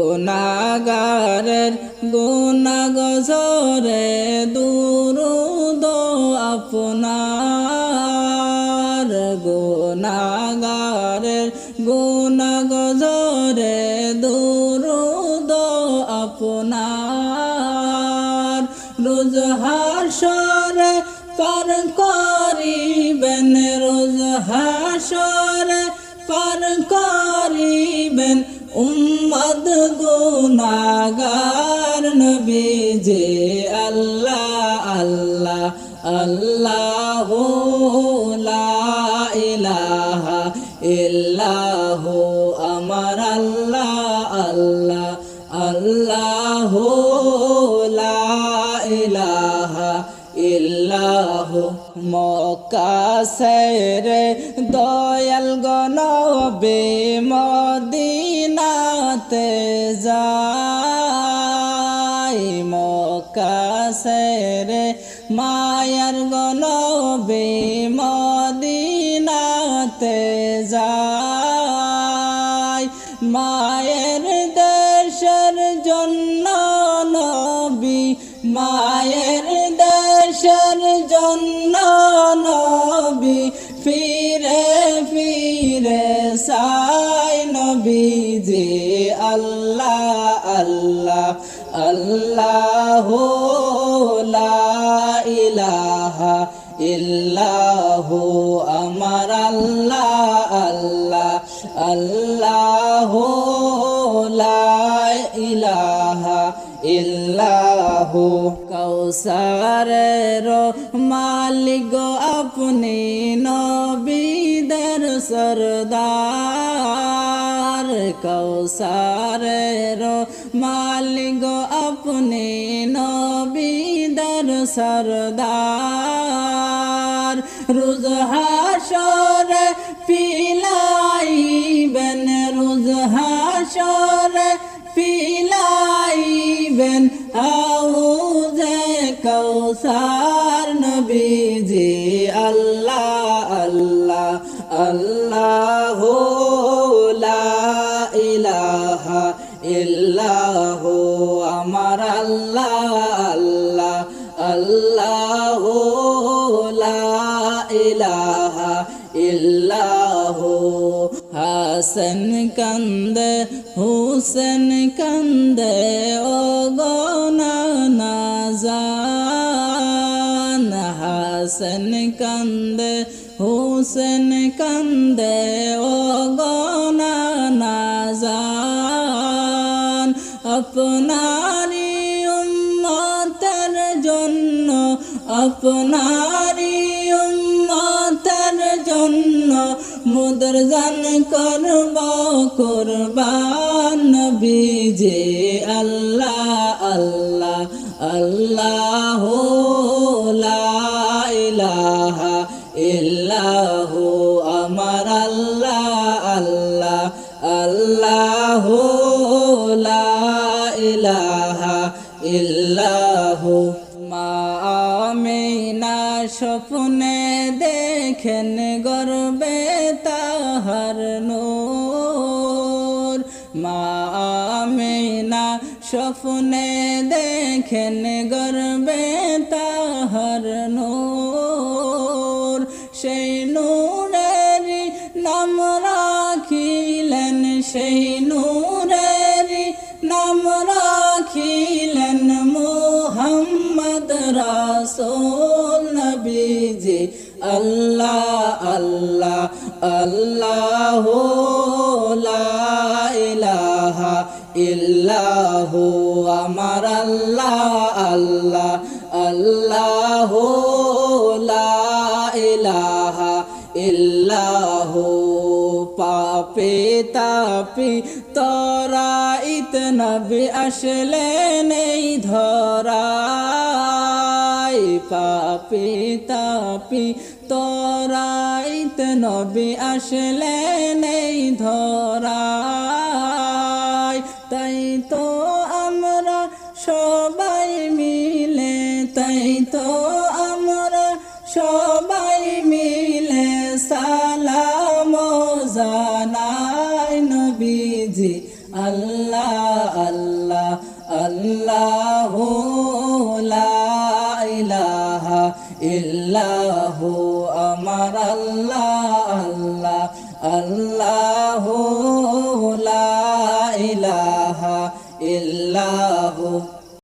গুনাহগারের গুনাহ গজরে দুরূদ আপনার গুনাহগারের গুনাহ গজরে দুরূদ আপনার রোজ হাসরে পার করিবেন রোজ হাসরে পার করিবেন উম্মত গুনাহগার নবীজি আল্লাহ আল্লাহ আল্লাহু লা ইলাহা ইল্লাহু আমার আল্লাহ আল্লাহ আল্লাহু লা ইলাহা ইল্লাহু মক্কা ছেড়ে দয়াল গো নবী মদিনাতে যায় মক্কা ছেড়ে মায়ার গো নবী মদিনাতে যায় মায়ের দেশের জন্য নবী মায়ের দেশের জন্য নবী ফিরে ফিরে সাই নবীজি আল্লাহ আল্লাহ আল্লাহু লা ইলাহা ইল্লাহু আমার আল্লাহ আল্লাহ আল্লাহু লা ইলাহা ইল্লাহু কৌসারের মালিক আপনি নবীদের সরদার কৌসারের মালিক আপনি নবীদের সরদার রোজ হাসরে পিলাইবেন রোজ হাসরে পিলাইবেন হাউজে কৌসার নবীজি আল্লাহ আল্লাহ আল্লাহু লা ইলাহা ইল্লাহু আমার আল্লাহ আল্লাহ আল্লাহু লা ইলাহা ইল্লাহু হাসান কান্দে হুসেন কান্দে ও গো নানা জান হাসান কান্দে হুসেন কান্দে ও গো নানা জান আপনারি উম্মতের জন্য আপনারি উম্মতের জন্য মুদের জান করব কুরবান নবীজি আল্লাহ আল্লাহ আল্লাহু লা ইলাহা ইল্লাহু আমার আল্লাহ আল্লাহ আল্লাহু লা ইলাহা ইল্লাহু মা আমিনা স্বপ্নে দেখেন গর্বে তাহার নূর মা আমিনা স্বপ্নে দেখেন গর্বে তাহার নূর সেই নূরের নাম রাখিলেন সেই নূরের নাম রাখিলেন মুহাম্মদ রাসূল নবীজি আল্লাহ আল্লাহ আল্লাহু লা ইলাহা ইল্লাহু আমার আল্লাহ আল্লাহ আল্লাহু লা ইলাহা ইল্লাহু পাপি তাপি তরাইত নবী আসলেন এই ধরায় পাপি তাপি তরাইত নবী আসলেন এই ধরায় তাই তো আমরা সবাই মিলে তাই তো আমরা সবাই মিলে সালাম জানাই নবীজি আল্লাহ আল্লাহ আল্লাহ আল্লাহু লা ইলাহা ইল্লাহু আমার আল্লাহ আল্লাহ আল্লাহু লা ইলাহা ইল্লাহু